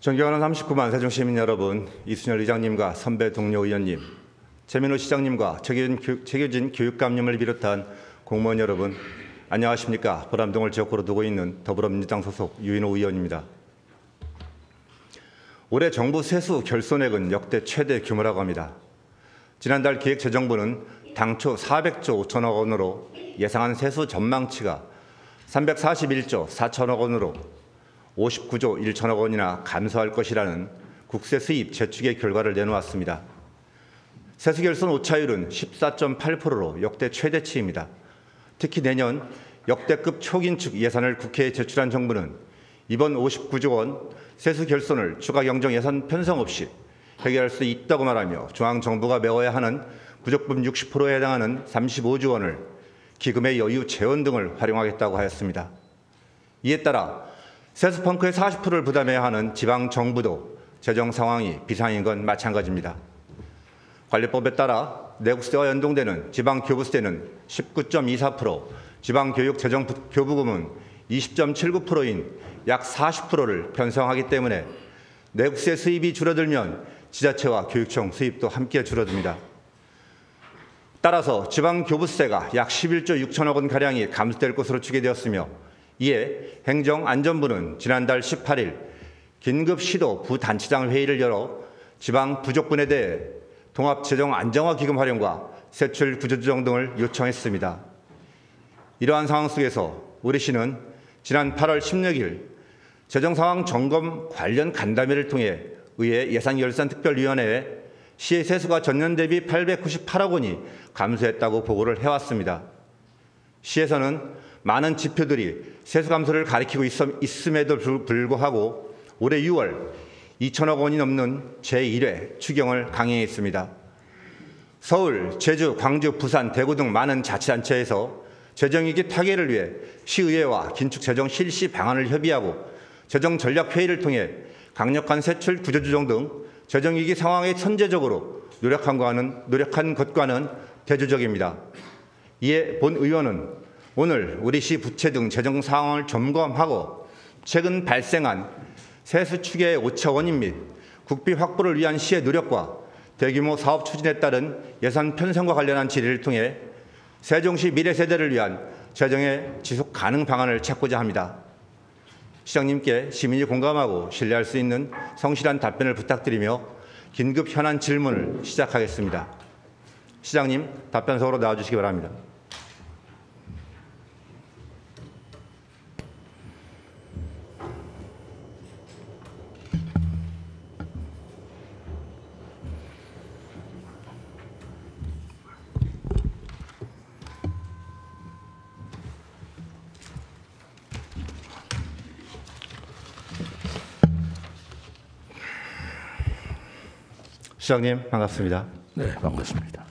존경하는 39만 세종시민 여러분, 이순열 의장님과 선배 동료 의원님, 최민호 시장님과 최규진 교육감님을 비롯한 공무원 여러분, 안녕하십니까. 보람동을 지역구로 두고 있는 더불어민주당 소속 유인호 의원입니다. 올해 정부 세수 결손액은 역대 최대 규모라고 합니다. 지난달 기획재정부는 당초 400조 5천억 원으로 예상한 세수 전망치가 341조 4천억 원으로 59조 1천억 원이나 감소할 것이라는 국세 수입 재추계 결과를 내놓았습니다. 세수 결손 오차율은 14.8%로 역대 최대치입니다. 특히 내년 역대급 초긴축 예산을 국회에 제출한 정부는 이번 59조 원 세수 결손을 추가 경정 예산 편성 없이 해결할 수 있다고 말하며 중앙정부가 메워야 하는 부족분 60%에 해당하는 35조 원을 기금의 여유 재원 등을 활용하겠다고 하였습니다. 이에 따라 세수 펑크의 40%를 부담해야 하는 지방정부도 재정 상황이 비상인 건 마찬가지입니다. 관리법에 따라 내국세와 연동되는 지방교부세는 19.24%, 지방교육재정교부금은 20.79%인 약 40%를 편성하기 때문에 내국세 수입이 줄어들면 지자체와 교육청 수입도 함께 줄어듭니다. 따라서 지방교부세가 약 11조 6천억 원가량이 감소될 것으로 추계되었으며 이에 행정안전부는 지난달 18일 긴급 시도 부단체장 회의를 열어 지방 부족분에 대해 통합재정안정화기금 활용과 세출 구조조정 등을 요청했습니다. 이러한 상황 속에서 우리 시는 지난 8월 16일 재정상황 점검 관련 간담회를 통해 의회 예산결산특별위원회에 시의 세수가 전년 대비 898억 원이 감소했다고 보고를 해왔습니다. 시에서는 많은 지표들이 세수 감소를 가리키고 있음에도 불구하고 올해 6월 2천억 원이 넘는 제1회 추경을 강행했습니다. 서울, 제주, 광주, 부산, 대구 등 많은 자치단체에서 재정위기 타개를 위해 시의회와 긴축 재정 실시 방안을 협의하고 재정전략회의를 통해 강력한 세출 구조조정 등 재정위기 상황에 선제적으로 노력한 것과는 대조적입니다. 이에 본 의원은 오늘 우리 시 부채 등 재정 상황을 점검하고 최근 발생한 세수 추계의 오차 원인 및 국비 확보를 위한 시의 노력과 대규모 사업 추진에 따른 예산 편성과 관련한 질의를 통해 세종시 미래 세대를 위한 재정의 지속 가능 방안을 찾고자 합니다. 시장님께 시민이 공감하고 신뢰할 수 있는 성실한 답변을 부탁드리며 긴급 현안 질문을 시작하겠습니다. 시장님, 답변석으로 나와주시기 바랍니다. 시장님, 반갑습니다. 네, 반갑습니다.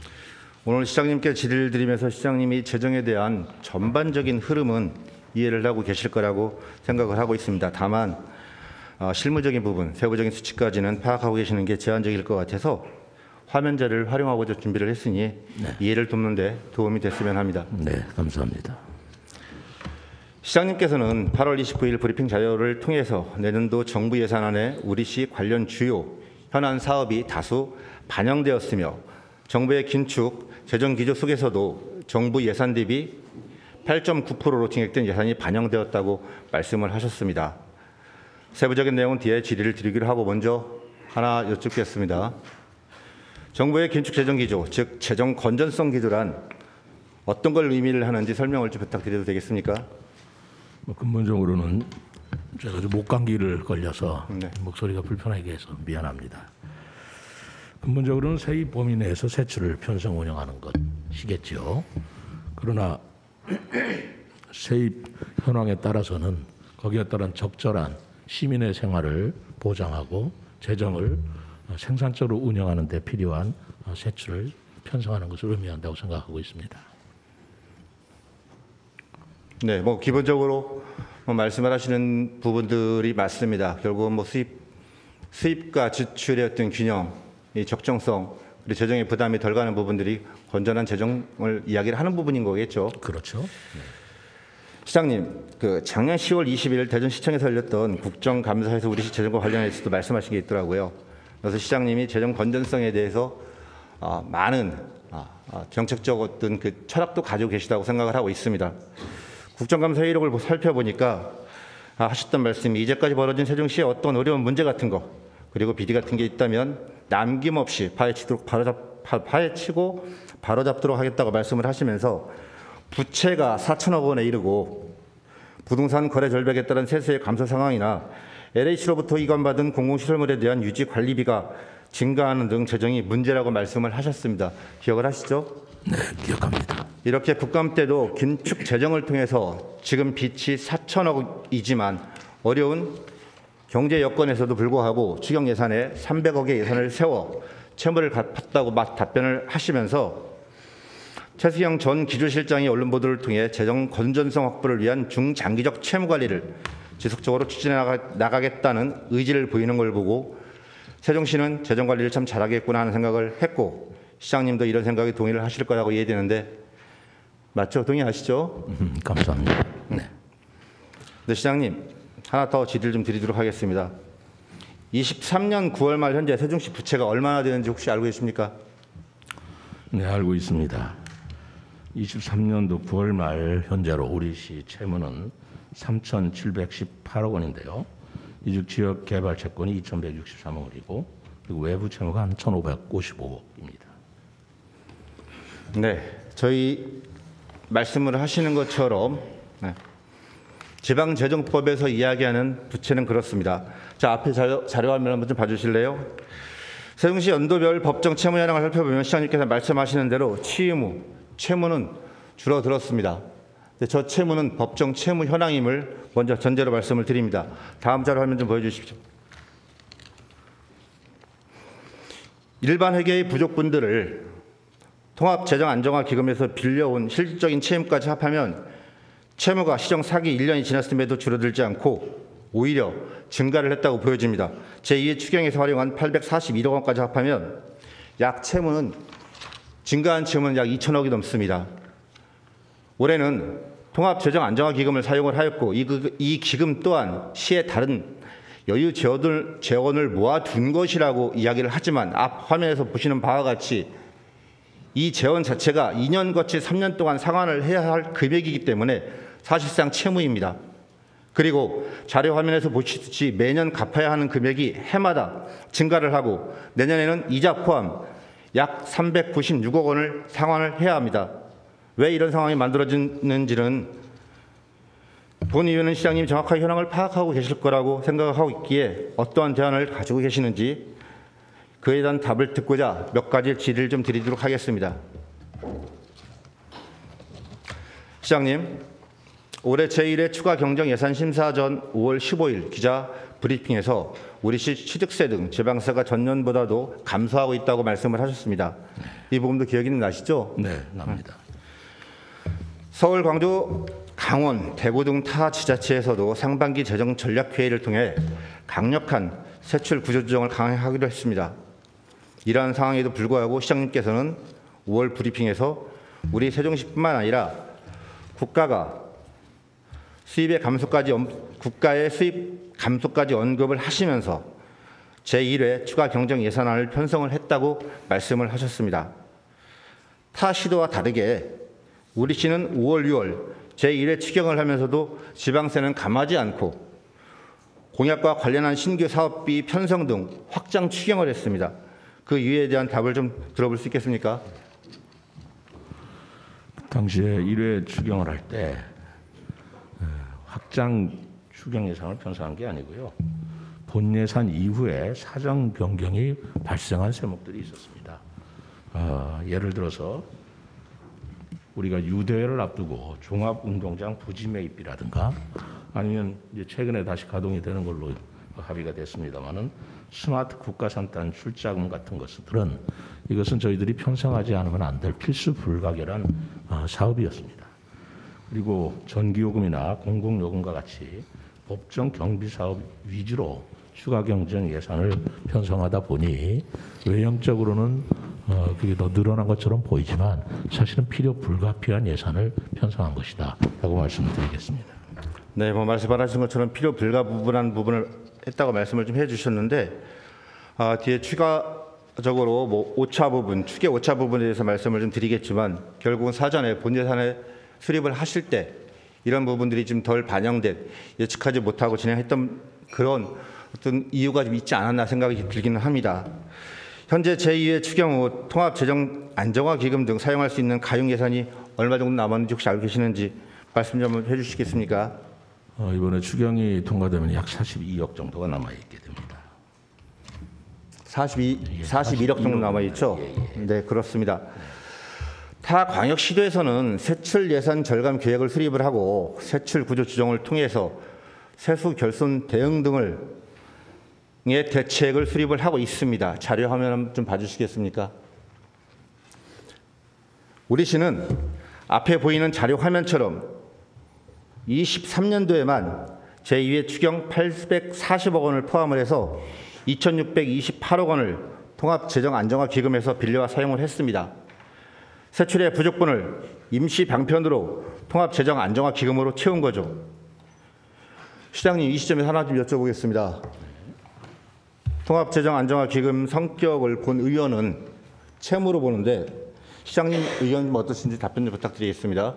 오늘 시장님께 질의를 드리면서 시장님이 재정에 대한 전반적인 흐름은 이해를 하고 계실 거라고 생각을 하고 있습니다. 다만 실무적인 부분, 세부적인 수치까지는 파악하고 계시는 게 제한적일 것 같아서 화면자를 활용하고자 준비를 했으니 이해를 돕는 데 도움이 됐으면 합니다. 네, 감사합니다. 시장님께서는 8월 29일 브리핑 자료를 통해서 내년도 정부 예산안에 우리 시 관련 주요 현안 사업이 다수 반영되었으며 정부의 긴축 재정 기조 속에서도 정부 예산 대비 8.9%로 증액된 예산이 반영되었다고 말씀을 하셨습니다. 세부적인 내용은 뒤에 질의를 드리기로 하고 먼저 하나 여쭙겠습니다. 정부의 긴축 재정 기조, 즉 재정 건전성 기조란 어떤 걸 의미를 하는지 설명을 좀 부탁드려도 되겠습니까? 근본적으로는 제가 좀 목감기를 걸려서 목소리가 불편하게 해서 미안합니다. 근본적으로는 세입 범위 내에서 세출을 편성 운영하는 것이겠죠. 그러나 세입 현황에 따라서는 거기에 따른 적절한 시민의 생활을 보장하고 재정을 생산적으로 운영하는 데 필요한 세출을 편성하는 것을 의미한다고 생각하고 있습니다. 네, 기본적으로 말씀을 하시는 부분들이 맞습니다. 결국은 수입과 지출의 어떤 균형, 이 적정성, 그리고 재정의 부담이 덜 가는 부분들이 건전한 재정을 이야기를 하는 부분인 거겠죠. 그렇죠. 네. 시장님, 작년 10월 20일 대전시청에서 열렸던 국정감사에서 우리시 재정과 관련해서도 말씀하신 게 있더라고요. 그래서 시장님이 재정 건전성에 대해서 많은 정책적 어떤 철학도 가지고 계시다고 생각을 하고 있습니다. 국정감사 회의록을 살펴보니까 하셨던 말씀이 이제까지 벌어진 세종시의 어떤 어려운 문제 같은 거 그리고 비리 같은 게 있다면 남김없이 파헤치고 바로잡도록 하겠다고 말씀을 하시면서 부채가 4천억 원에 이르고 부동산 거래 절벽에 따른 세수의 감소 상황이나 LH로부터 이관받은 공공시설물에 대한 유지 관리비가 증가하는 등 재정이 문제라고 말씀을 하셨습니다. 기억을 하시죠? 네, 기억합니다. 이렇게 국감 때도 긴축 재정을 통해서 지금 빚이 4천억이지만 어려운 경제 여건에서도 불구하고 추경 예산에 300억의 예산을 세워 채무를 갚았다고 답변을 하시면서 최수영 전 기조실장이 언론 보도를 통해 재정 건전성 확보를 위한 중장기적 채무 관리를 지속적으로 추진해 나가겠다는 의지를 보이는 걸 보고 세종시는 재정 관리를 참 잘하겠구나 하는 생각을 했고 시장님도 이런 생각에 동의를 하실 거라고 이해되는데 맞죠? 동의하시죠? 감사합니다. 네. 네, 시장님 하나 더 질의를 좀 드리도록 하겠습니다. 23년 9월 말 현재 세종시 부채가 얼마나 되는지 혹시 알고 계십니까? 네, 알고 있습니다. 23년도 9월 말 현재로 우리시 채무는 3,718억 원인데요. 이중 지역 개발 채권이 2,163억 원이고 그리고 외부 채무가 한 1,555억입니다. 네, 저희 말씀을 하시는 것처럼 지방재정법에서 이야기하는 부채는 그렇습니다. 자, 앞에 자료 화면 한번 좀 봐주실래요? 세종시 연도별 법정 채무 현황을 살펴보면 시장님께서 말씀하시는 대로 채무는 줄어들었습니다. 저 채무는 법정 채무 현황임을 먼저 전제로 말씀을 드립니다. 다음 자료 화면 좀 보여주십시오. 일반 회계의 부족분들을 통합재정안정화기금에서 빌려온 실질적인 채무까지 합하면 채무가 시정 사기 1년이 지났음에도 줄어들지 않고 오히려 증가를 했다고 보여집니다. 제2의 추경에서 활용한 841억 원까지 합하면 증가한 채무는 약 2천억이 넘습니다. 올해는 통합재정안정화기금을 사용을 하였고 이 기금 또한 시의 다른 여유 재원을 모아둔 것이라고 이야기를 하지만 앞 화면에서 보시는 바와 같이 이 재원 자체가 2년 거치 3년 동안 상환을 해야 할 금액이기 때문에 사실상 채무입니다. 그리고 자료 화면에서 보시듯이 매년 갚아야 하는 금액이 해마다 증가를 하고 내년에는 이자 포함 약 396억 원을 상환을 해야 합니다. 왜 이런 상황이 만들어지는지는 본 의원은 시장님이 정확하게 현황을 파악하고 계실 거라고 생각하고 있기에 어떠한 대안을 가지고 계시는지 그에 대한 답을 듣고자 몇 가지 질의를 좀 드리도록 하겠습니다. 시장님, 올해 제1회 추가 경정 예산 심사 전 5월 15일 기자 브리핑에서 우리시 취득세 등 지방세가 전년보다도 감소하고 있다고 말씀을 하셨습니다. 이 부분도 기억이 나시죠? 네, 납니다. 서울, 광주, 강원, 대구 등 타 지자체에서도 상반기 재정 전략 회의를 통해 강력한 세출 구조 조정을 강행하기로 했습니다. 이러한 상황에도 불구하고 시장님께서는 5월 브리핑에서 우리 세종시뿐만 아니라 국가의 수입 감소까지 언급을 하시면서 제1회 추가 경정 예산안을 편성을 했다고 말씀을 하셨습니다. 타 시도와 다르게 우리시는 5월, 6월 제1회 추경을 하면서도 지방세는 감하지 않고 공약과 관련한 신규 사업비 편성 등 확장 추경을 했습니다. 그 이유에 대한 답을 좀 들어볼 수 있겠습니까? 당시에 1회 추경을 할 때 확장 추경 예산을 편성한 게 아니고요. 본 예산 이후에 사정 변경이 발생한 세목들이 있었습니다. 예를 들어서 우리가 유대회를 앞두고 종합운동장 부지 매입이라든가 아니면 이제 최근에 다시 가동이 되는 걸로 합의가 됐습니다만은 스마트 국가산단 출자금 같은 것들은 이것은 저희들이 편성하지 않으면 안 될 필수 불가결한 사업이었습니다. 그리고 전기요금이나 공공요금과 같이 법정 경비 사업 위주로 추가 경정 예산을 편성하다 보니 외형적으로는 그게 더 늘어난 것처럼 보이지만 사실은 필요 불가피한 예산을 편성한 것이다 라고 말씀을 드리겠습니다. 네, 뭐 말씀하신 것처럼 필요 불가분한 부분을 했다고 말씀을 좀 해주셨는데 뒤에 추가적으로 뭐 오차 부분, 추계 오차 부분에 대해서 말씀을 좀 드리겠지만 결국은 사전에 본 예산에 수립을 하실 때 이런 부분들이 좀 덜 반영된 예측하지 못하고 진행했던 그런 어떤 이유가 좀 있지 않았나 생각이 들기는 합니다. 현재 제2의 추경 후 통합재정안정화기금 등 사용할 수 있는 가용 예산이 얼마 정도 남았는지 혹시 알고 계시는지 말씀 좀 해주시겠습니까? 이번에 추경이 통과되면 약 42억 정도가 남아있게 됩니다. 41억 정도 남아있죠? 네, 그렇습니다. 타 광역시도에서는 세출 예산 절감 계획을 수립을 하고 세출 구조 조정을 통해서 세수 결손 대응 등을 의 대책을 수립을 하고 있습니다. 자료 화면 좀 봐주시겠습니까? 우리 시는 앞에 보이는 자료 화면처럼 23년도에만 제2의 추경 840억 원을 포함을 해서 2,628억 원을 통합재정안정화기금에서 빌려와 사용을 했습니다. 세출의 부족분을 임시 방편으로 통합재정안정화기금으로 채운 거죠. 시장님, 이 시점에서 하나 좀 여쭤보겠습니다. 통합재정안정화기금 성격을 본 의원은 채무로 보는데 시장님 의견 어떠신지 답변 좀 부탁드리겠습니다.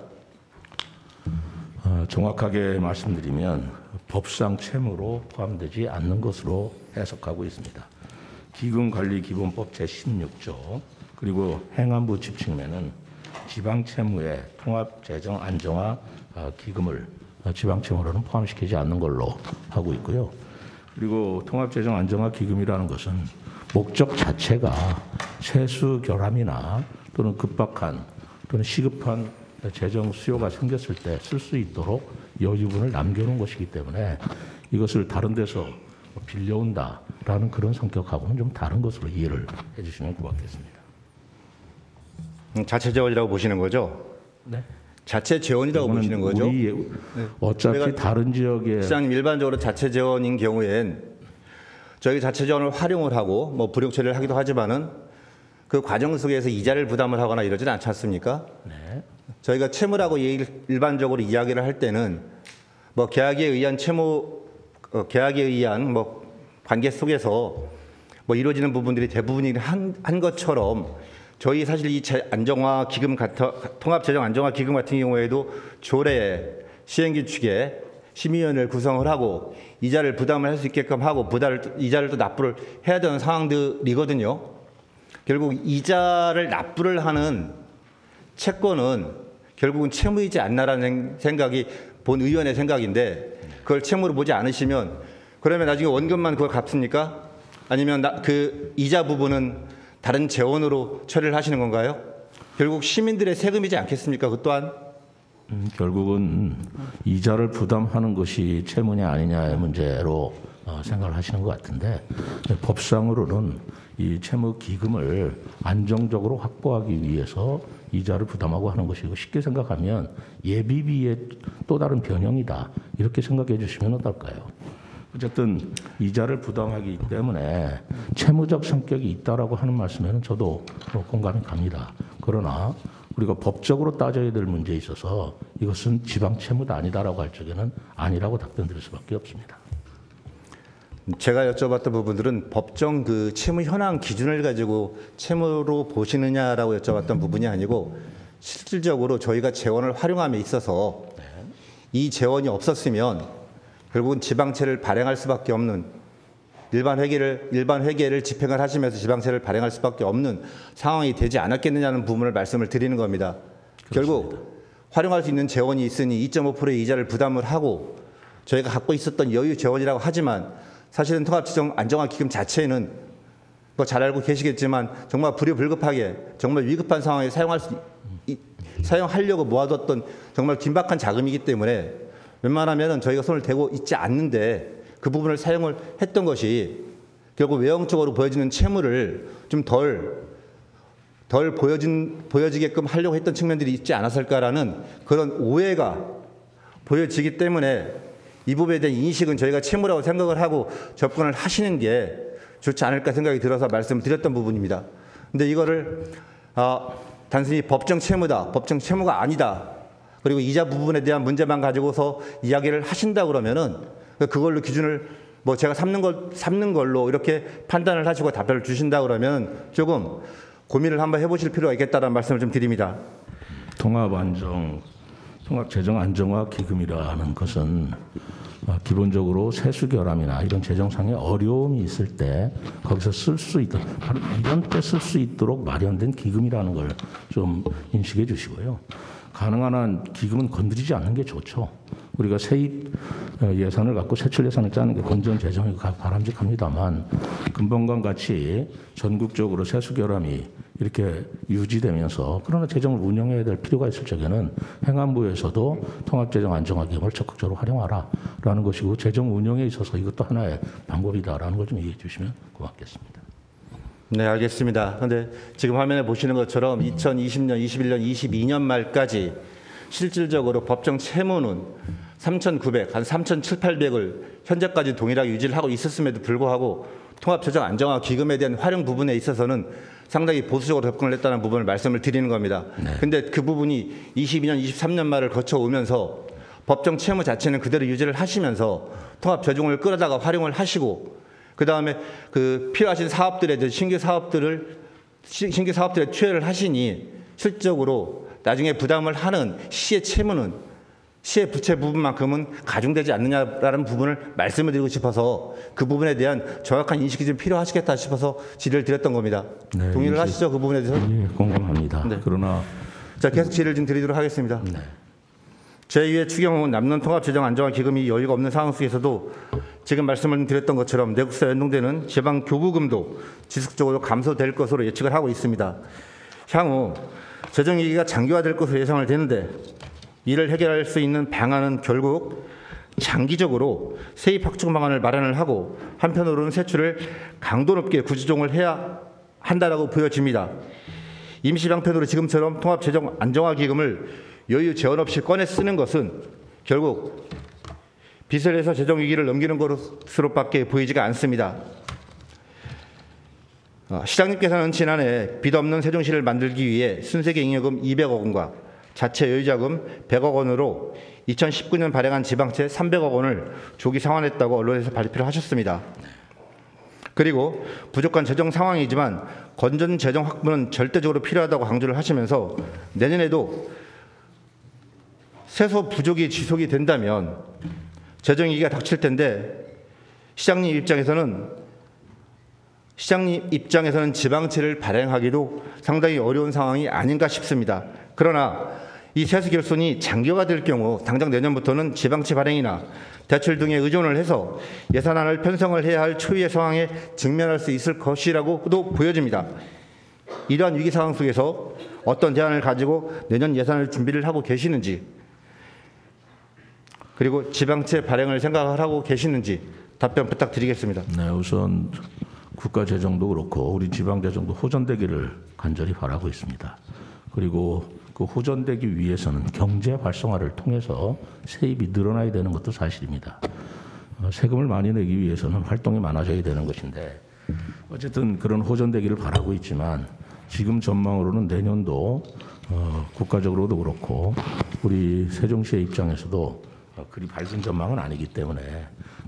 정확하게 말씀드리면 법상 채무로 포함되지 않는 것으로 해석하고 있습니다. 기금관리기본법 제16조 그리고 행안부 집행면은 지방채무에 통합재정안정화기금을 지방채무로는 포함시키지 않는 걸로 하고 있고요. 그리고 통합재정안정화기금이라는 것은 목적 자체가 세수 결함이나 또는 급박한 또는 시급한 재정 수요가 생겼을 때 쓸 수 있도록 여유분을 남겨놓은 것이기 때문에 이것을 다른 데서 빌려온다라는 그런 성격하고는 좀 다른 것으로 이해를 해주시면 고맙겠습니다. 자체 재원이라고 보시는 거죠? 네. 자체 재원이라고 보시는 거죠? 어차피 다른 지역에 시장님 일반적으로 자체 재원인 경우엔 저희 자체 재원을 활용을 하고 뭐 불용 처리를 하기도 하지만은 그 과정 속에서 이자를 부담을 하거나 이러지는 않지 않습니까? 네. 저희가 채무라고 일반적으로 이야기를 할 때는 뭐 계약에 의한 채무, 계약에 의한 뭐 관계 속에서 뭐 이루어지는 부분들이 대부분이 한 것처럼 저희 사실 이 안정화 기금 통합재정 안정화 기금 같은 경우에도 조례 시행규칙에 심의위원회를 구성을 하고 이자를 부담을 할 수 있게끔 하고 이자를 또 납부를 해야 되는 상황들이거든요. 결국 이자를 납부를 하는 채권은 결국은 채무이지 않나라는 생각이 본 의원의 생각인데 그걸 채무로 보지 않으시면 그러면 나중에 원금만 그걸 갚습니까? 아니면 그 이자 부분은 다른 재원으로 처리를 하시는 건가요? 결국 시민들의 세금이지 않겠습니까? 그 또한 결국은 이자를 부담하는 것이 채무냐 아니냐의 문제로 생각을 하시는 것 같은데 법상으로는 이 채무 기금을 안정적으로 확보하기 위해서 이자를 부담하고 하는 것이고 쉽게 생각하면 예비비의 또 다른 변형이다 이렇게 생각해 주시면 어떨까요? 어쨌든 이자를 부담하기 때문에 채무적 성격이 있다라고 하는 말씀에는 저도 공감이 갑니다. 그러나 우리가 법적으로 따져야 될 문제에 있어서 이것은 지방 채무도 아니다라고 할 적에는 아니라고 답변드릴 수밖에 없습니다. 제가 여쭤봤던 부분들은 법정 그 채무 현황 기준을 가지고 채무로 보시느냐라고 여쭤봤던 부분이 아니고 실질적으로 저희가 재원을 활용함에 있어서 이 재원이 없었으면 결국은 지방채를 발행할 수밖에 없는 일반 회계를 집행을 하시면서 지방채를 발행할 수밖에 없는 상황이 되지 않았겠느냐는 부분을 말씀을 드리는 겁니다. 그렇습니다. 결국 활용할 수 있는 재원이 있으니 2.5%의 이자를 부담을 하고 저희가 갖고 있었던 여유 재원이라고 하지만 사실은 통합재정 안정화기금 자체는 뭐 잘 알고 계시겠지만 정말 불효불급하게 정말 위급한 상황에 사용하려고 모아뒀던 정말 긴박한 자금이기 때문에 웬만하면 저희가 손을 대고 있지 않는데 그 부분을 사용을 했던 것이 결국 외형적으로 보여지는 채무를 좀 덜 보여지게끔 하려고 했던 측면들이 있지 않았을까라는 그런 오해가 보여지기 때문에 이 부분에 대한 인식은 저희가 채무라고 생각을 하고 접근을 하시는 게 좋지 않을까 생각이 들어서 말씀을 드렸던 부분입니다. 근데 이거를 단순히 법정 채무다, 법정 채무가 아니다, 그리고 이자 부분에 대한 문제만 가지고서 이야기를 하신다 그러면은 그걸로 기준을 뭐 제가 삼는 걸로 이렇게 판단을 하시고 답변을 주신다 그러면 조금 고민을 한번 해보실 필요가 있겠다는 말씀을 좀 드립니다. 통합재정안정화기금이라는 것은 기본적으로 세수결함이나 이런 재정상의 어려움이 있을 때 거기서 쓸 수 있도록, 바로 이런 때 쓸 수 있도록 마련된 기금이라는 걸 좀 인식해 주시고요. 가능한 한 기금은 건드리지 않는 게 좋죠. 우리가 세입 예산을 갖고 세출 예산을 짜는 게 건전 재정이 바람직합니다만, 근본과 같이 전국적으로 세수 결함이 이렇게 유지되면서 그러나 재정을 운영해야 될 필요가 있을 적에는 행안부에서도 통합재정 안정화기금을 적극적으로 활용하라라는 것이고, 재정 운영에 있어서 이것도 하나의 방법이다라는 걸 좀 이해해 주시면 고맙겠습니다. 네, 알겠습니다. 그런데 지금 화면에 보시는 것처럼 2020년, 21년, 22년 말까지 실질적으로 법정 채무는 3,900, 한 3,700~800을 현재까지 동일하게 유지를 하고 있었음에도 불구하고 통합재정 안정화 기금에 대한 활용 부분에 있어서는 상당히 보수적으로 접근을 했다는 부분을 말씀을 드리는 겁니다. 그런데 그 부분이 22년, 23년 말을 거쳐오면서 법정 채무 자체는 그대로 유지를 하시면서 통합재정을 끌어다가 활용을 하시고, 그 다음에 그 필요하신 사업들에 신규 사업들에 투여를 하시니 실질적으로 나중에 부담을 하는 시의 채무는 시의 부채 부분만큼은 가중되지 않느냐라는 부분을 말씀을 드리고 싶어서 그 부분에 대한 정확한 인식이 좀 필요하시겠다 싶어서 질의를 드렸던 겁니다. 네, 동의를 하시죠? 그 부분에 대해서? 예, 공감합니다. 네. 그러나 자, 계속 질의를 좀 드리도록 하겠습니다. 네. 제2의 추경은 남는 통합재정안정화기금이 여유가 없는 상황 속에서도 지금 말씀을 드렸던 것처럼 내국사 연동되는 지방 교부금도 지속적으로 감소될 것으로 예측을 하고 있습니다. 향후 재정위기가 장기화될 것으로 예상을 되는데 이를 해결할 수 있는 방안은 결국 장기적으로 세입 확충 방안을 마련을 하고 한편으로는 세출을 강도 높게 구조조정을 해야 한다라고 보여집니다. 임시방편으로 지금처럼 통합재정안정화기금을 여유 제한 없이 꺼내 쓰는 것은 결국 빚을 해서 재정위기를 넘기는 것으로밖에 보이지가 않습니다. 시장님께서는 지난해 빚 없는 세종시를 만들기 위해 순세계 잉여금 200억 원과 자체 여유자금 100억 원으로 2019년 발행한 지방채 300억 원을 조기 상환했다고 언론에서 발표를 하셨습니다. 그리고 부족한 재정 상황이지만 건전 재정 확보는 절대적으로 필요하다고 강조를 하시면서 내년에도 세소 부족이 지속이 된다면 재정위기가 닥칠 텐데 시장님 입장에서는 지방채를 발행하기도 상당히 어려운 상황이 아닌가 싶습니다. 그러나 이 세수 결손이 장기화가 될 경우 당장 내년부터는 지방채 발행이나 대출 등에 의존을 해서 예산안을 편성을 해야 할 초유의 상황에 직면할 수 있을 것이라고도 보여집니다. 이러한 위기 상황 속에서 어떤 대안을 가지고 내년 예산을 준비를 하고 계시는지, 그리고 지방채 발행을 생각을 하고 계시는지 답변 부탁드리겠습니다. 네, 우선 국가 재정도 그렇고 우리 지방 재정도 호전되기를 간절히 바라고 있습니다. 그리고 그 호전되기 위해서는 경제 활성화를 통해서 세입이 늘어나야 되는 것도 사실입니다. 세금을 많이 내기 위해서는 활동이 많아져야 되는 것인데 어쨌든 그런 호전되기를 바라고 있지만 지금 전망으로는 내년도 국가적으로도 그렇고 우리 세종시의 입장에서도 그리 밝은 전망은 아니기 때문에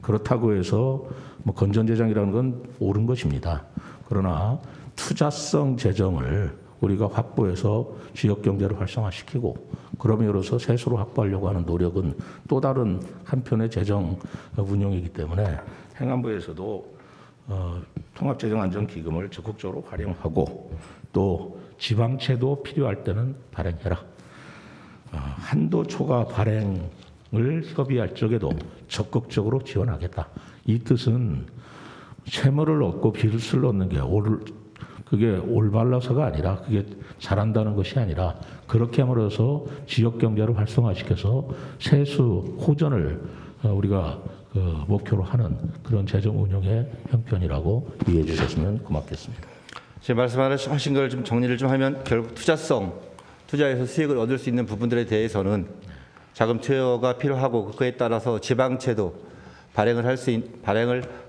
그렇다고 해서 뭐 건전재정이라는 건 옳은 것입니다. 그러나 투자성 재정을 우리가 확보해서 지역경제를 활성화시키고 그럼으로써 세수로 확보하려고 하는 노력은 또 다른 한편의 재정 운용이기 때문에 행안부에서도 통합재정안정기금을 적극적으로 활용하고 또 지방채도 필요할 때는 발행해라. 한도 초과 발행을 협의할 적에도 적극적으로 지원하겠다. 이 뜻은 채무를 얻고 빚을 얻는 게 그게 올바라서가 아니라 그게 잘한다는 것이 아니라 그렇게 함으로써 지역 경제를 활성화시켜서 세수 호전을 우리가 목표로 하는 그런 재정 운영의 형편이라고 이해해 주셨으면 고맙겠습니다. 지금 말씀하신 걸 좀 정리를 좀 하면 결국 투자에서 수익을 얻을 수 있는 부분들에 대해서는 자금 투여가 필요하고 그에 따라서 지방채도 발행을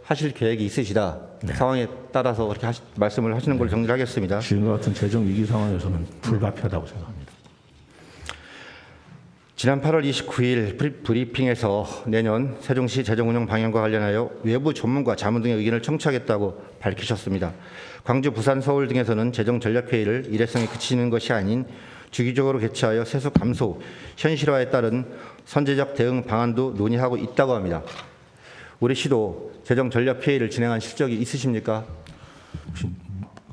하실 계획이 있으시다. 네. 상황에 따라서 그렇게 말씀을 하시는 걸로 정리를 하겠습니다. 지금과 같은 재정 위기 상황에서는 불가피하다고 생각합니다. 지난 8월 29일 브리핑에서 내년 세종시 재정운영 방향과 관련하여 외부 전문가 자문 등의 의견을 청취하겠다고 밝히셨습니다. 광주, 부산, 서울 등에서는 재정전략회의를 일회성에 그치는 것이 아닌 주기적으로 개최하여 세수 감소, 현실화에 따른 선제적 대응 방안도 논의하고 있다고 합니다. 우리 시도 재정전략회의를 진행한 실적이 있으십니까?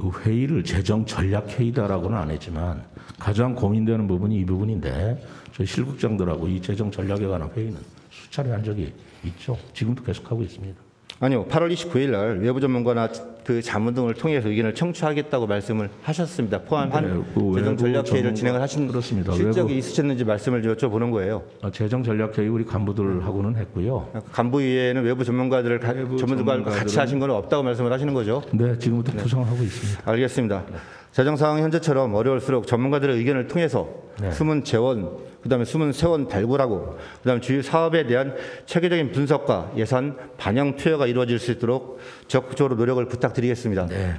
그 회의를 재정전략회의다라고는 안 했지만 가장 고민되는 부분이 이 부분인데 저희 실국장들하고 이 재정전략에 관한 회의는 수차례 한 적이 있죠. 지금도 계속하고 있습니다. 아니요. 8월 29일 날 외부 전문가나 그 자문 등을 통해서 의견을 청취하겠다고 말씀을 하셨습니다. 포함한 네, 그 재정전략회의를 진행을 하신 그렇습니다. 실적이 있으셨는지 말씀을 여쭤보는 거예요. 재정전략회의 우리 간부들하고는 했고요. 간부위에는 외부 전문가들과 같이 하신 건 없다고 말씀을 하시는 거죠? 네, 지금부터 구성을 하고 있습니다. 알겠습니다. 재정 상황 현재처럼 어려울수록 전문가들의 의견을 통해서 숨은 재원, 그다음에 숨은 세원 발굴하고 그다음에 주요 사업에 대한 체계적인 분석과 예산 반영 투여가 이루어질 수 있도록 적극적으로 노력을 부탁드리겠습니다. 네,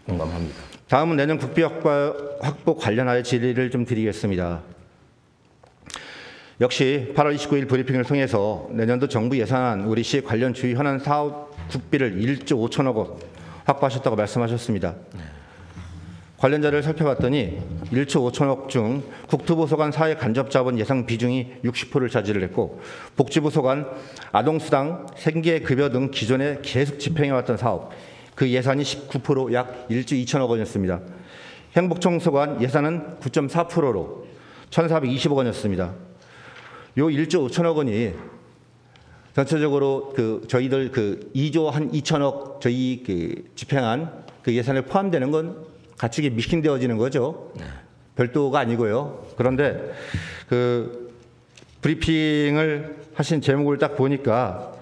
공감합니다. 다음은 내년 국비 확보 관련하여 질의를 좀 드리겠습니다. 역시 8월 29일 브리핑을 통해서 내년도 정부 예산안 우리 시 관련 주요 현안 사업 국비를 1조 5천억 원 확보하셨다고 말씀하셨습니다. 관련 자료를 살펴봤더니 1조 5천억 중 국토부 소관 사회 간접자본 예상 비중이 60%를 차지를 했고 복지부 소관 아동수당, 생계급여 등 기존에 계속 집행해왔던 사업 그 예산이 19% 약 1조 2천억 원이었습니다. 행복청 소관 예산은 9.4%로 1,420억 원이었습니다. 요 1조 5천억 원이 전체적으로 저희들 2조 한 2천억 저희 집행한 그 예산에 포함되는 건 같이 미싱되어지는 거죠. 별도가 아니고요. 그런데 브리핑을 하신 제목을 딱 보니까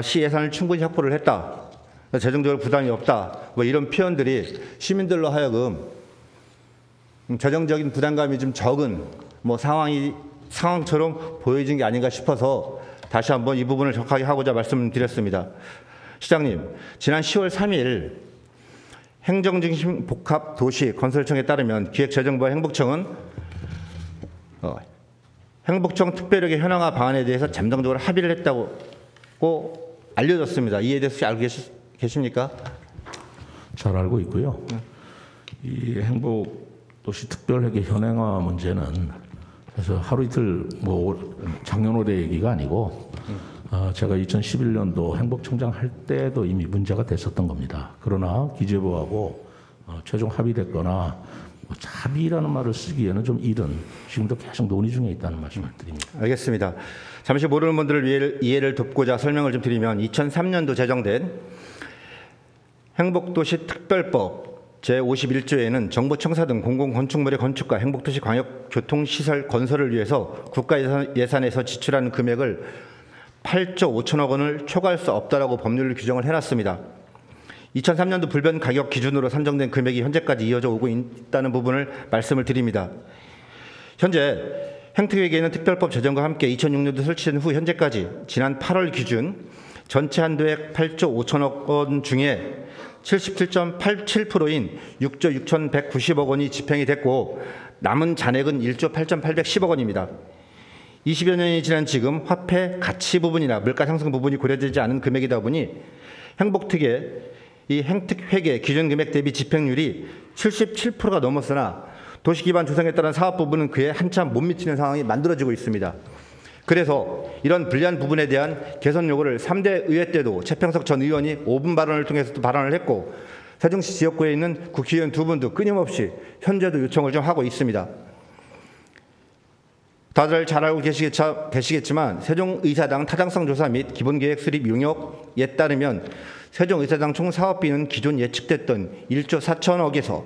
시 예산을 충분히 확보를 했다. 재정적으로 부담이 없다. 뭐 이런 표현들이 시민들로 하여금 재정적인 부담감이 좀 적은 상황처럼 보여진 게 아닌가 싶어서 다시 한번 이 부분을 정확하게 하고자 말씀드렸습니다. 시장님, 지난 10월 3일 행정중심 복합도시건설청에 따르면 기획재정부와 행복청은 행복청 특별력의 현황화 방안에 대해서 잠정적으로 합의를 했다고 알려졌습니다. 이에 대해서 혹시 알고 계십니까? 잘 알고 있고요. 이 행복도시 특별회계 현행화 문제는 그래서 하루 이틀 작년 올해 얘기가 아니고 제가 2011년도 행복청장 할 때도 이미 문제가 됐었던 겁니다. 그러나 기재부하고 최종 합의됐거나 합의라는 말을 쓰기에는 좀 이른 지금도 계속 논의 중에 있다는 말씀을 드립니다. 알겠습니다. 잠시 모르는 분들을 이해를 돕고자 설명을 좀 드리면 2003년도 제정된 행복도시 특별법 제51조에는 정부 청사 등 공공건축물의 건축과 행복도시 광역교통시설 건설을 위해서 국가 예산에서 지출하는 금액을 8조 5천억 원을 초과할 수 없다라고 법률을 규정을 해놨습니다. 2003년도 불변 가격 기준으로 산정된 금액이 현재까지 이어져 오고 있다는 부분을 말씀을 드립니다. 현재 행특회계에는 특별법 제정과 함께 2006년도 설치된 후 현재까지 지난 8월 기준 전체 한도액 8조 5천억 원 중에 77.87%인 6조 6,190억 원이 집행이 됐고 남은 잔액은 1조 8,810억 원입니다. 20여 년이 지난 지금 화폐 가치 부분이나 물가 상승 부분이 고려되지 않은 금액이다 보니 행특회계 기준 금액 대비 집행률이 77%가 넘었으나 도시기반 조성에 따른 사업 부분은 그에 한참 못 미치는 상황이 만들어지고 있습니다. 그래서 이런 불리한 부분에 대한 개선 요구를 3대 의회 때도 최평석 전 의원이 5분 발언을 통해서도 발언을 했고 세종시 지역구에 있는 국회의원 2분도 끊임없이 현재도 요청을 좀 하고 있습니다. 다들 잘 알고 계시겠지만 세종의사당 타당성 조사 및 기본계획 수립 용역에 따르면 세종의사당 총 사업비는 기존 예측됐던 1조 4천억에서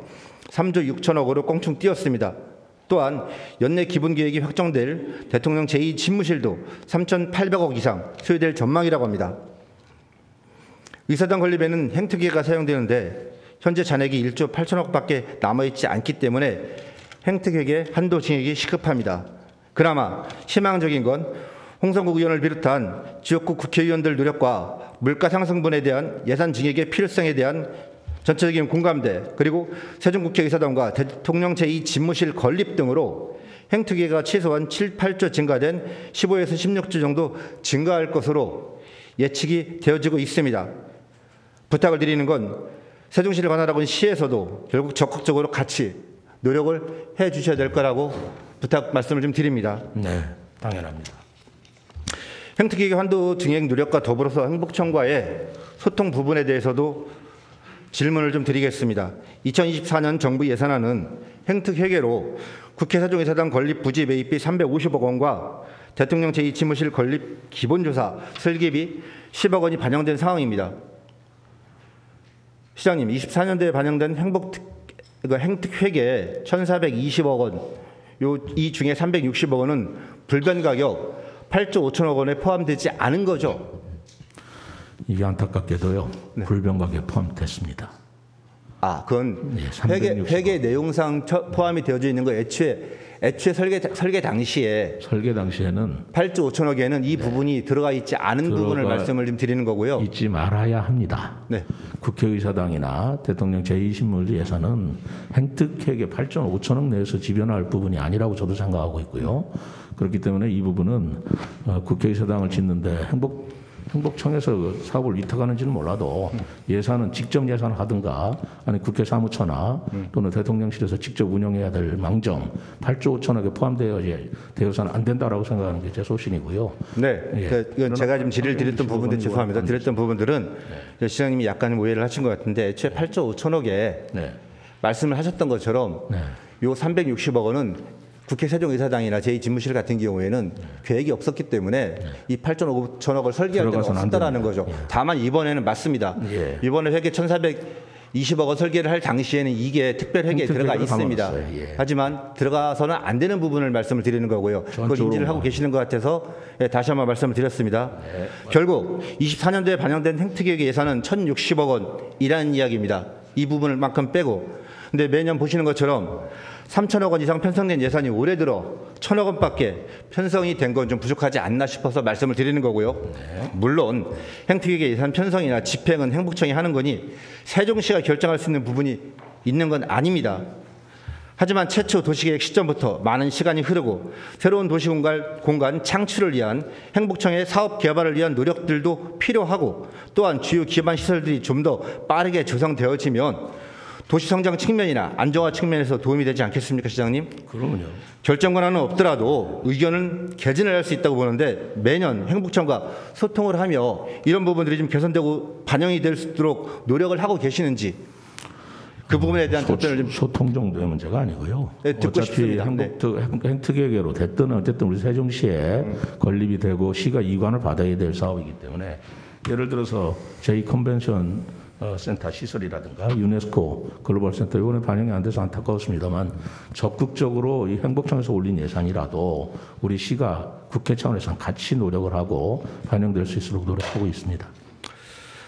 3조 6천억으로 껑충 뛰었습니다. 또한 연내 기본계획이 확정될 대통령 제2집무실도 3,800억 이상 소요될 전망이라고 합니다. 의사당 건립에는 행특회가 사용되는데 현재 잔액이 1조 8천억밖에 남아있지 않기 때문에 행특회계 한도 징액이 시급합니다. 그나마 희망적인 건 홍성국 의원을 비롯한 지역구 국회의원들 노력과 물가 상승분에 대한 예산 증액의 필요성에 대한 전체적인 공감대, 그리고 세종국회의사당과 대통령 제2 집무실 건립 등으로 행특위가 최소한 7, 8조 증가된 15에서 16조 정도 증가할 것으로 예측이 되어지고 있습니다. 부탁을 드리는 건 세종시를 관할하고 있는 시에서도 결국 적극적으로 같이 노력을 해 주셔야 될 거라고 부탁 말씀을 좀 드립니다. 네, 당연합니다. 행특위 환도 증액 노력과 더불어서 행복청과의 소통 부분에 대해서도 질문을 좀 드리겠습니다. 2024년 정부 예산안은 행특회계로 국회 세종의사당 건립 부지 매입비 350억 원과 대통령 제2집무실 건립 기본조사 설계비 10억 원이 반영된 상황입니다. 시장님, 24년도에 반영된 행특회계 1,420억 원, 이 중에 360억 원은 불변 가격 8조 5천억 원에 포함되지 않은 거죠? 이게 안타깝게도요. 네. 불변 가격에 포함됐습니다. 아, 그건 네, 360억. 회계 내용상 포함이 되어져 있는 거 애초에 설계 당시에 설계 당시에는 8조 5천억에는 이 부분이 들어가 있지 않은 부분을 말씀을 좀 드리는 거고요. 잊지 말아야 합니다. 네. 국회의사당이나 대통령 제2신문 예산은 행특회계 8조 5천억 내에서 지변할 부분이 아니라고 저도 생각하고 있고요. 그렇기 때문에 이 부분은 국회의사당을 짓는데 행복청에서 그 사업을 위탁하는지는 몰라도 예산은 직접 예산을 하든가 아니 국회 사무처나 또는 대통령실에서 직접 운영해야 될 망정 8조 5천억에 포함되어서는 안 된다라고 생각하는 게 제 소신이고요. 네, 예. 이건 제가 지금 질의를 드렸던 부분들 죄송합니다. 드렸던 부분들은 시장님이 약간 오해를 하신 것 같은데 애초에 8조 5천억에 네. 말씀을 하셨던 것처럼 네. 요 360억 원은 국회 세종의사당이나 제2집무실 같은 경우에는 계획이 없었기 때문에 이 8조 5천억을 설계할 때는 없었다라는 거죠. 예. 다만 이번에는 맞습니다. 예. 이번에 회계 1,420억 원 설계를 할 당시에는 이게 특별회계에 들어가 있습니다. 예. 하지만 들어가서는 안 되는 부분을 말씀을 드리는 거고요. 그걸 인지를 하고 계시는 것 같아서 다시 한번 말씀을 드렸습니다. 네. 결국 24년도에 반영된 행특계획 예산은 1,060억 원이라는 이야기입니다. 이 부분을만큼 빼고. 근데 매년 보시는 것처럼 3천억 원 이상 편성된 예산이 올해 들어 1,000억 원밖에 편성이 된 건 좀 부족하지 않나 싶어서 말씀을 드리는 거고요. 네. 물론 행특위계 예산 편성이나 집행은 행복청이 하는 거니 세종시가 결정할 수 있는 부분이 있는 건 아닙니다. 하지만 최초 도시계획 시점부터 많은 시간이 흐르고 새로운 도시공간 창출을 위한 행복청의 사업 개발을 위한 노력들도 필요하고 또한 주요 기반 시설들이 좀 더 빠르게 조성되어지면 도시 성장 측면이나 안정화 측면에서 도움이 되지 않겠습니까, 시장님? 그러면요. 결정 권한은 없더라도 의견은 개진을 할 수 있다고 보는데 매년 행복청과 소통을 하며 이런 부분들이 좀 개선되고 반영이 될 수 있도록 노력을 하고 계시는지 그 부분에 대한 답변을 좀 소통 정도의 문제가 아니고요. 네, 듣고 어차피 싶습니다. 행특계획으로 됐든 어쨌든 우리 세종시에 건립이 되고 시가 이관을 받아야 될 사업이기 때문에 예를 들어서 제2컨벤션 센터 시설이라든가 유네스코 글로벌 센터 이번에 반영이 안 돼서 안타까웠습니다만 적극적으로 이 행복청에서 올린 예산이라도 우리 시가 국회 차원에서 같이 노력을 하고 반영될 수 있도록 노력하고 있습니다.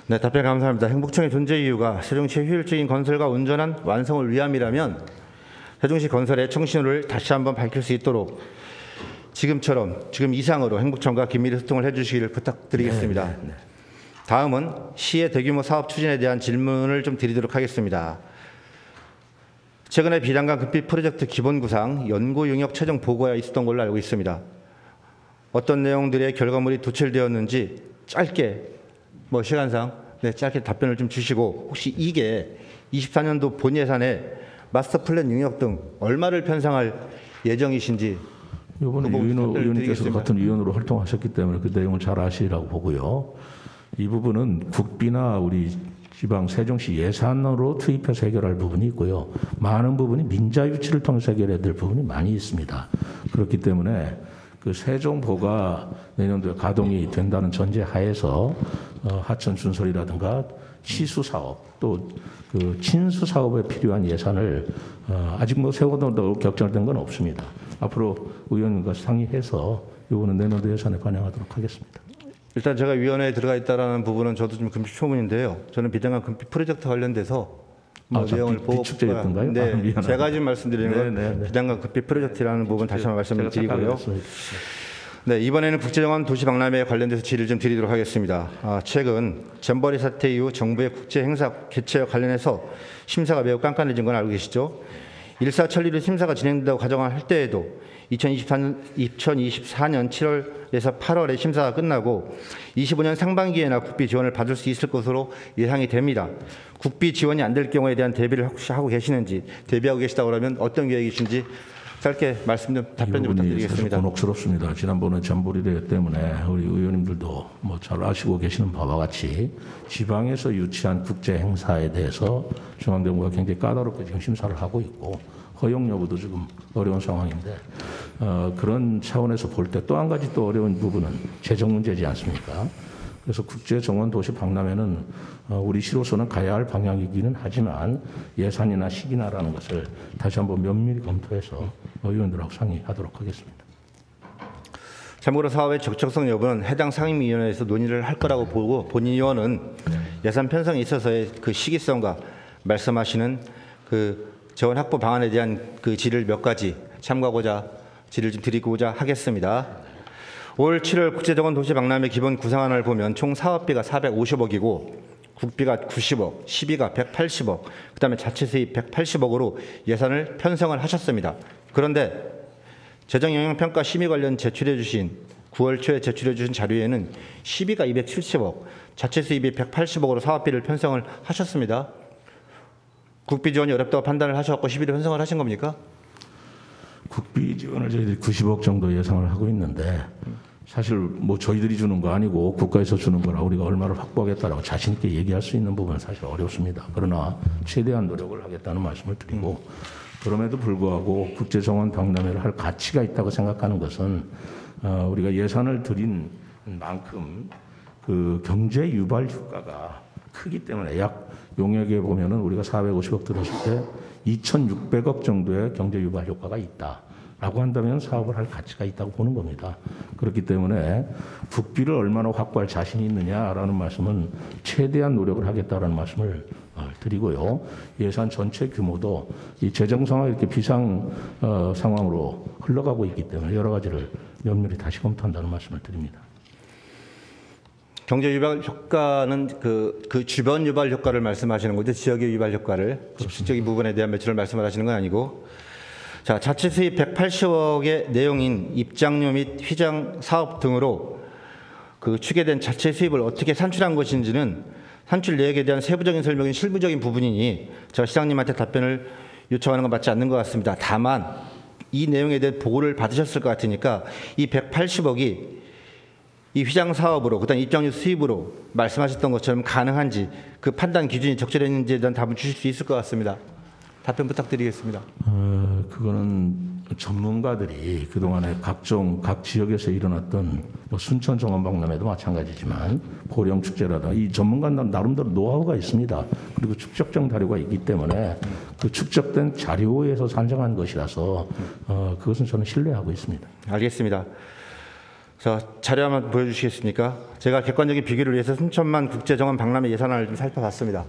네, 답변 감사합니다. 행복청의 존재 이유가 세종시의 효율적인 건설과 온전한 완성을 위함이라면 세종시 건설의 청신호를 다시 한번 밝힐 수 있도록 지금 이상으로 행복청과 긴밀히 소통을 해주시기를 부탁드리겠습니다. 네. 다음은 시의 대규모 사업 추진에 대한 질문을 좀 드리도록 하겠습니다. 최근에 비단강 급비 프로젝트 기본 구상 연구 용역 최종 보고가 있었던 걸로 알고 있습니다. 어떤 내용들의 결과물이 도출되었는지 짧게 시간상 짧게 답변을 좀 주시고 혹시 이게 24년도 본 예산에 마스터 플랜 용역 등 얼마를 편성할 예정이신지 이번에 유인호 의원님께서 같은 위원으로 활동하셨기 때문에 그 내용을 잘 아시리라고 보고요. 이 부분은 국비나 우리 지방 세종시 예산으로 투입해서 해결할 부분이 있고요. 많은 부분이 민자 유치를 통해서 해결해야 될 부분이 많이 있습니다. 그렇기 때문에 그 세종보가 내년도에 가동이 된다는 전제 하에서 하천 준설이라든가 치수 사업 또 그 친수 사업에 필요한 예산을 아직 세워둔다고 결정된 건 없습니다. 앞으로 의원님과 상의해서 이거는 내년도 예산에 반영하도록 하겠습니다. 일단 제가 위원회에 들어가 있다는 부분은 저도 좀 금시초문인데요. 저는 비단강 금비 프로젝트 관련돼서 내용을 보고 비축제였던가요? 네, 제가 지금 말씀드리는 건 비단강 급비 프로젝트라는 부분 다시 한번 말씀을 드리고요. 네, 이번에는 국제정원 도시 박람회에 관련돼서 질의를 좀 드리도록 하겠습니다. 최근 잼버리 사태 이후 정부의 국제 행사 개최와 관련해서 심사가 매우 깐깐해진 건 알고 계시죠? 일사천리로 심사가 진행된다고 가정할 때에도 2024년 7월에서 8월에 심사가 끝나고 25년 상반기에나 국비 지원을 받을 수 있을 것으로 예상이 됩니다. 국비 지원이 안 될 경우에 대한 대비를 혹시 하고 계시는지, 대비하고 계시다고 하면 어떤 계획이신지 답변 좀 부탁드리겠습니다. 곤혹스럽습니다. 지난번에 잠보리 대회 때문에 우리 의원님들도 뭐 잘 아시고 계시는 바와 같이 지방에서 유치한 국제 행사에 대해서 중앙정부가 굉장히 까다롭게 지금 심사를 하고 있고 허용 여부도 지금 어려운 상황인데 그런 차원에서 볼 때 또 한 가지 또 어려운 부분은 재정 문제지 않습니까? 그래서 국제정원 도시 박람회는 우리 시로서는 가야 할 방향이기는 하지만 예산이나 시기나라는 것을 다시 한번 면밀히 검토해서 의원들하고 상의하도록 하겠습니다. 참고로 사업의 적정성 여부는 해당 상임위원회에서 논의를 할 거라고 보고 본인 의원은 예산 편성에 있어서의 그 시기성과 말씀하시는 그 재원 확보 방안에 대한 그 질의를 몇 가지 참고하고자 질의를 좀 드리고자 하겠습니다. 올 7월 국제정원 도시 박람회 기본 구상안을 보면 총 사업비가 450억이고 국비가 90억, 시비가 180억, 그다음에 자체 수입 180억으로 예산을 편성을 하셨습니다. 그런데 재정영향평가 심의 관련 제출해 주신 9월 초에 제출해 주신 자료에는 시비가 270억, 자체 수입이 180억으로 사업비를 편성을 하셨습니다. 국비 지원이 어렵다고 판단을 하셔서 시비를 편성을 하신 겁니까? 국비 지원을 저희들이 90억 정도 예상을 하고 있는데 사실 뭐 저희들이 주는 거 아니고 국가에서 주는 거라 우리가 얼마를 확보하겠다라고 자신 있게 얘기할 수 있는 부분은 사실 어렵습니다. 그러나 최대한 노력을 하겠다는 말씀을 드리고 그럼에도 불구하고 국제정원 박람회를 할 가치가 있다고 생각하는 것은 우리가 예산을 들인 만큼 그 경제 유발 효과가 크기 때문에 약 용역에 보면은 우리가 450억 들었을 때 2,600억 정도의 경제 유발 효과가 있다라고 한다면 사업을 할 가치가 있다고 보는 겁니다. 그렇기 때문에 국비를 얼마나 확보할 자신이 있느냐라는 말씀은 최대한 노력을 하겠다라는 말씀을 드리고요. 예산 전체 규모도 이 재정 상황이 이렇게 비상 상황으로 흘러가고 있기 때문에 여러 가지를 면밀히 다시 검토한다는 말씀을 드립니다. 경제 유발 효과는 그 주변 유발 효과를 말씀하시는 거죠. 지역의 유발 효과를 집식적인 부분에 대한 매출을 말씀을 하시는 건 아니고. 자, 자체 수입 180억의 내용인 입장료 및 휘장 사업 등으로 그 추계된 자체 수입을 어떻게 산출한 것인지는 산출 내역에 대한 세부적인 설명이 실무적인 부분이니 제가 시장님한테 답변을 요청하는 건 맞지 않는 것 같습니다. 다만 이 내용에 대한 보고를 받으셨을 것 같으니까 이 180억이 이 휘장 사업으로 그다음 입장료 수입으로 말씀하셨던 것처럼 가능한지 그 판단 기준이 적절했는지에 대한 답을 주실 수 있을 것 같습니다. 답변 부탁드리겠습니다. 그거는 전문가들이 그동안에 각 지역에서 일어났던 뭐 순천 정원 박람회도 마찬가지지만 고령 축제라다 이 전문가들 나름대로 노하우가 있습니다. 그리고 축적된 자료가 있기 때문에 그 축적된 자료에서 산정한 것이라서 그것은 저는 신뢰하고 있습니다. 알겠습니다. 자, 자료 한번 보여주시겠습니까? 제가 객관적인 비교를 위해서 순천만 국제정원 박람회 예산안을 좀 살펴봤습니다.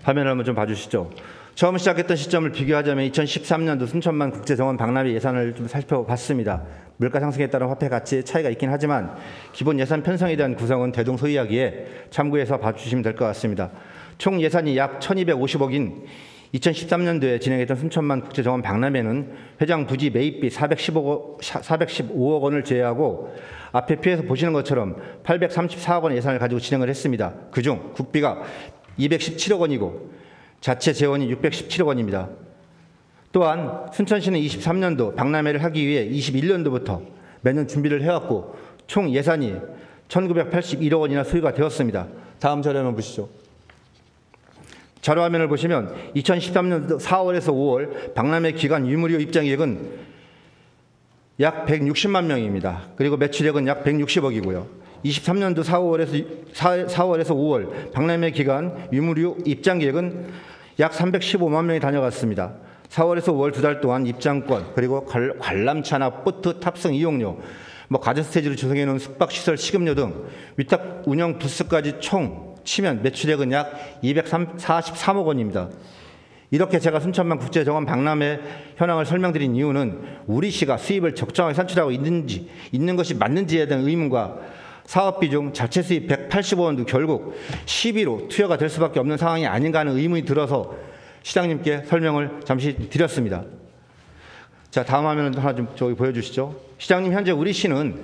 화면을 한번 좀 봐주시죠. 처음 시작했던 시점을 비교하자면 2013년도 순천만 국제정원 박람회 예산을 좀 살펴봤습니다. 물가 상승에 따른 화폐 가치의 차이가 있긴 하지만 기본 예산 편성에 대한 구성은 대동소이하기에 참고해서 봐주시면 될 것 같습니다. 총 예산이 약 1,250억인 2013년도에 진행했던 순천만 국제정원 박람회는 회장 부지 매입비 415억 원을 제외하고 앞에 표에서 보시는 것처럼 834억 원의 예산을 가지고 진행을 했습니다. 그중 국비가 217억 원이고 자체 재원이 617억 원입니다. 또한 순천시는 23년도 박람회를 하기 위해 21년도부터 매년 준비를 해왔고 총 예산이 1981억 원이나 소요가 되었습니다. 다음 자료 한번 보시죠. 자료 화면을 보시면 2013년도 4월에서 5월 박람회 기간 유무료 입장객은 약 160만 명입니다. 그리고 매출액은 약 160억이고요. 23년도 4월에서 5월 박람회 기간 유무료 입장객은 약 315만 명이 다녀갔습니다. 4월에서 5월 두 달 동안 입장권 그리고 관람차나 보트 탑승 이용료, 가든 스테이지를 조성해 놓은 숙박시설 식음료 등 위탁 운영 부스까지 총 치면 매출액은 약 243억 원입니다. 이렇게 제가 순천만 국제정원 박람회 현황을 설명드린 이유는 우리 시가 수입을 적정하게 산출하고 있는 것이 맞는지에 대한 의문과 사업비 중 자체 수입 185원도 결국 시비로 투여가 될 수밖에 없는 상황이 아닌가 하는 의문이 들어서 시장님께 설명을 잠시 드렸습니다. 자, 다음 화면 하나 좀 저기 보여주시죠. 시장님, 현재 우리 시는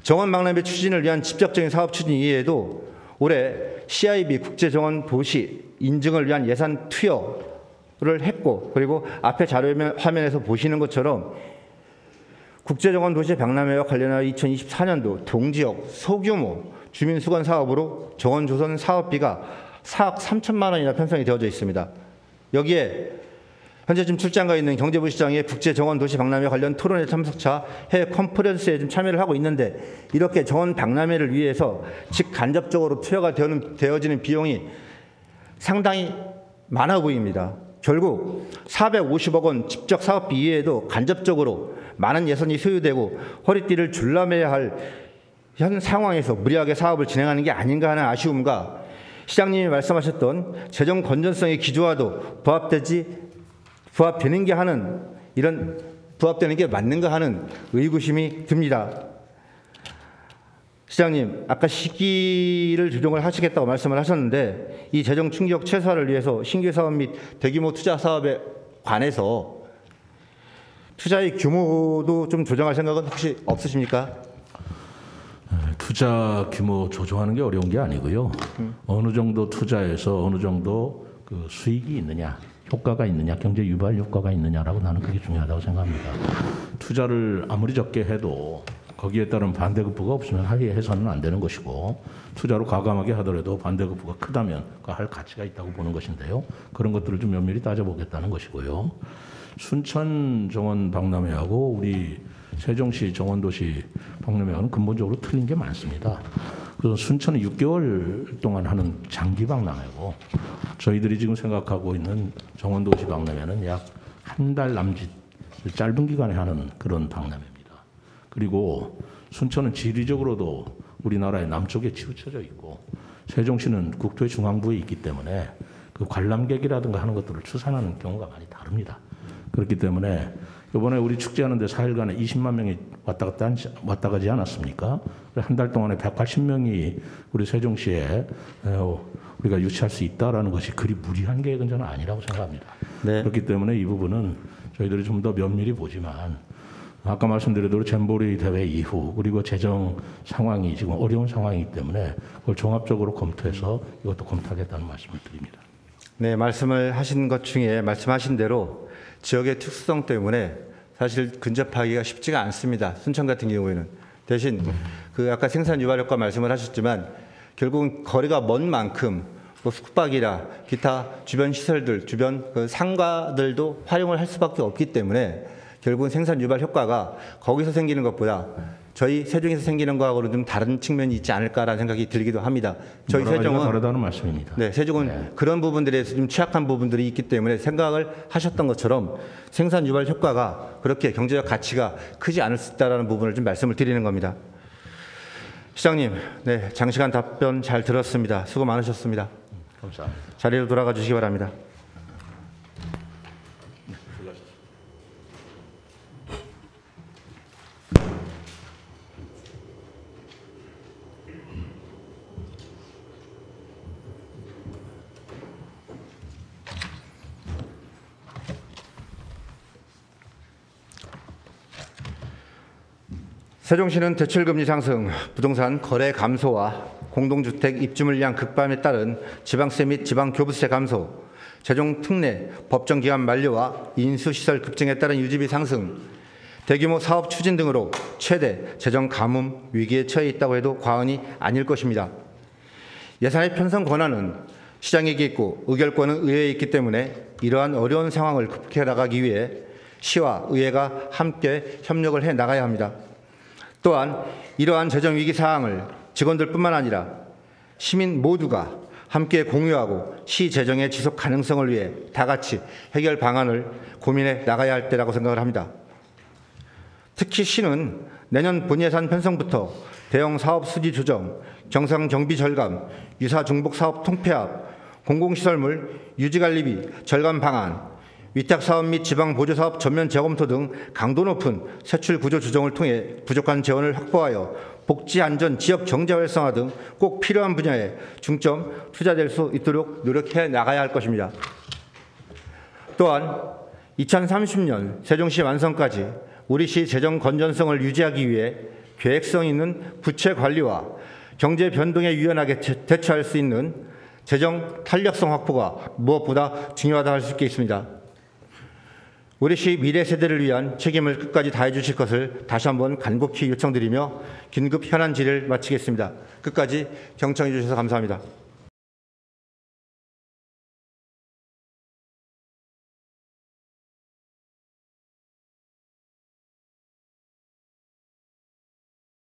정원 박람회 추진을 위한 직접적인 사업 추진 이외에도 올해 CIB 국제정원 도시 인증을 위한 예산 투여를 했고, 그리고 앞에 자료 화면에서 보시는 것처럼 국제정원 도시 박람회와 관련하여 2024년도 동지역 소규모 주민수건 사업으로 정원조선 사업비가 4억 3천만 원이나 편성이 되어져 있습니다. 여기에 현재 지금 출장가 있는 경제부 시장의 국제정원 도시 박람회 관련 토론회 참석차 해외 컨퍼런스에 좀 참여를 하고 있는데, 이렇게 정원 박람회를 위해서 직간접적으로 투여가 되어지는 비용이 상당히 많아 보입니다. 결국 450억 원 직접 사업비 이외에도 간접적으로 많은 예산이 소요되고 허리띠를 졸라매야 할 현 상황에서 무리하게 사업을 진행하는 게 아닌가 하는 아쉬움과 시장님이 말씀하셨던 재정 건전성의 기조와도 부합되는 게 하는, 이런 부합되는 게 맞는가 하는 의구심이 듭니다. 시장님, 아까 시기를 조정을 하시겠다고 말씀을 하셨는데, 이 재정 충격 최소화를 위해서 신규 사업 및 대규모 투자 사업에 관해서 투자의 규모도 좀 조정할 생각은 혹시 없으십니까? 투자 규모 조정하는 게 어려운 게 아니고요. 어느 정도 투자해서 어느 정도 그 수익이 있느냐, 효과가 있느냐, 경제 유발 효과가 있느냐라고 나는 그게 중요하다고 생각합니다. 투자를 아무리 적게 해도 거기에 따른 반대급부가 없으면 해서는 안 되는 것이고, 투자로 과감하게 하더라도 반대급부가 크다면 할 가치가 있다고 보는 것인데요. 그런 것들을 좀 면밀히 따져보겠다는 것이고요. 순천 정원 박람회하고 우리 세종시 정원도시 박람회와는 근본적으로 틀린 게 많습니다. 그래서 순천은 6개월 동안 하는 장기 박람회고, 저희들이 지금 생각하고 있는 정원도시 박람회는 약 한 달 남짓 짧은 기간에 하는 그런 박람회입니다. 그리고 순천은 지리적으로도 우리나라의 남쪽에 치우쳐져 있고, 세종시는 국토의 중앙부에 있기 때문에 그 관람객이라든가 하는 것들을 추산하는 경우가 많이 다릅니다. 그렇기 때문에 이번에 우리 축제하는데 4일간에 20만 명이 왔다 가지 않았습니까? 한 달 동안에 180명이 우리 세종시에 우리가 유치할 수 있다라는 것이 그리 무리한 계획은 저는 아니라고 생각합니다. 네. 그렇기 때문에 이 부분은 저희들이 좀 더 면밀히 보지만, 아까 말씀드린 대로 잼버리 대회 이후 그리고 재정 상황이 지금 어려운 상황이기 때문에 그걸 종합적으로 검토해서 이것도 검토하겠다는 말씀을 드립니다. 네, 말씀하신 것 중에 말씀하신 대로 지역의 특수성 때문에 사실 근접하기가 쉽지가 않습니다. 순천 같은 경우에는. 대신 그 아까 생산 유발 효과 말씀을 하셨지만, 결국은 거리가 먼 만큼 숙박이나 기타 주변 시설들, 주변 그 상가들도 활용을 할 수밖에 없기 때문에 결국은 생산 유발 효과가 거기서 생기는 것보다 저희 세종에서 생기는 거하고는 좀 다른 측면이 있지 않을까라는 생각이 들기도 합니다. 저희 세종은 다르다는 말씀입니다. 네, 세종은 그런 부분들에서 좀 취약한 부분들이 있기 때문에 생각을 하셨던 것처럼 생산 유발 효과가 그렇게 경제적 가치가 크지 않을 수 있다라는 부분을 좀 말씀을 드리는 겁니다. 시장님, 네, 장시간 답변 잘 들었습니다. 수고 많으셨습니다. 감사합니다. 자리로 돌아가 주시기 바랍니다. 세종시는 대출금리 상승, 부동산 거래 감소와 공동주택 입주 물량 급감에 따른 지방세 및 지방교부세 감소, 재정 특례 법정기간 만료와 인수시설 급증에 따른 유지비 상승, 대규모 사업 추진 등으로 최대 재정 가뭄 위기에 처해 있다고 해도 과언이 아닐 것입니다. 예산의 편성 권한은 시장에게 있고 의결권은 의회에 있기 때문에 이러한 어려운 상황을 극복해 나가기 위해 시와 의회가 함께 협력을 해 나가야 합니다. 또한 이러한 재정 위기 사항을 직원들뿐만 아니라 시민 모두가 함께 공유하고 시 재정의 지속 가능성을 위해 다 같이 해결 방안을 고민해 나가야 할 때라고 생각을 합니다. 특히 시는 내년 본예산 편성부터 대형 사업 수지 조정, 경상 경비 절감, 유사 중복 사업 통폐합, 공공시설물 유지관리비 절감 방안, 위탁사업 및 지방보조사업 전면 재검토 등 강도 높은 세출 구조 조정을 통해 부족한 재원을 확보하여 복지, 안전, 지역 경제 활성화 등 꼭 필요한 분야에 중점 투자될 수 있도록 노력해 나가야 할 것입니다. 또한 2030년 세종시 완성까지 우리 시 재정 건전성을 유지하기 위해 계획성 있는 부채 관리와 경제 변동에 유연하게 대처할 수 있는 재정 탄력성 확보가 무엇보다 중요하다 할 수 있겠습니다. 우리 시 미래 세대를 위한 책임을 끝까지 다해 주실 것을 다시 한번 간곡히 요청드리며 긴급 현안 질의를 마치겠습니다. 끝까지 경청해 주셔서 감사합니다.